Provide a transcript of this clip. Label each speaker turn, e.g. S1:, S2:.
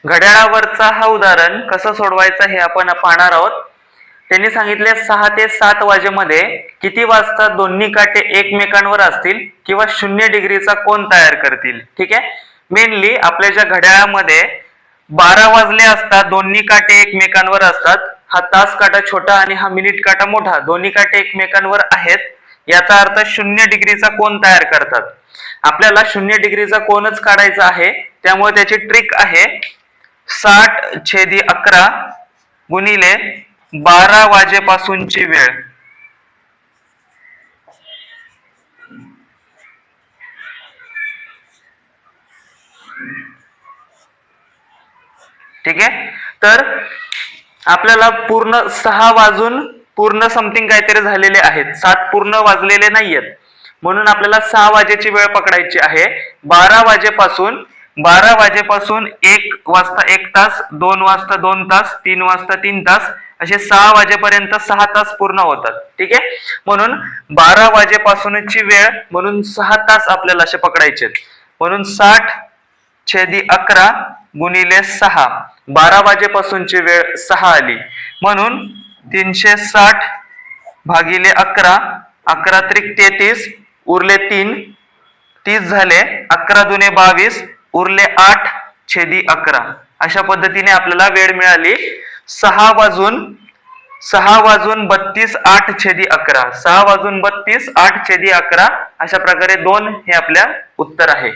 S1: घड्याळावरचा हा उदाहरण कसं सोडवायचं हे आपण पाहणार आहोत. त्यांनी सांगितले 6 ते 7 वाजेमध्ये किती वाजता दोन्ही काटे एकमेकांवर असतील किंवा 0 डिग्रीचा कोन तयार करतील. ठीक आहे. मेनली आपल्या ज्या घड्याळामध्ये 12 वाजले असतात, दोन्ही काटे एकमेकांवर असतात. हा तास काटा छोटा आणि हा मिनिट काटा मोठा, दोन्ही काटे एकमेकांवर आहेत, याचा अर्थ 0 डिग्रीचा कोन तयार करतात. आपल्याला 0 डिग्रीचा कोनच काढायचा आहे, त्यामुळे त्याची ट्रिक आहे 60/11 गुणिले 12 वाजेपासूनची वेळ. ठीक आहे. तर आपल्याला पूर्ण 6 वाजून पूर्ण समथिंग काहीतरी झालेले आहेत, 7 पूर्ण वाजलेले नाहीयेत, म्हणून आपल्याला 6 वाजेची वेळ पकडायची आहे. 12 वाजेपासून 1 वाजता 1 तास, 2 वाजता 2 तास, 3 वाजता 3 तास, असे 6 वाजेपर्यंत 6 तास पूर्ण होतात. ठीक आहे. म्हणून 12 वाजेपासूनची वेळ म्हणून 6 तास आपल्याला असे पकडायचे. म्हणून 60/11 गुणिले 6, 12 वाजेपासूनची वेळ 6 आली, म्हणून 360 भागिले 11, 11 त्रिक 33, उरले 3, 30 झाले, 11 दुने 22, उरले 8/11. अशा पद्धतीने आपल्याला वेळ मिळाली 6 वाजून 32, 8/11. 6 वाजून 32, 8/11 अशा प्रकारे 2 हे आपल्या उत्तर आहे.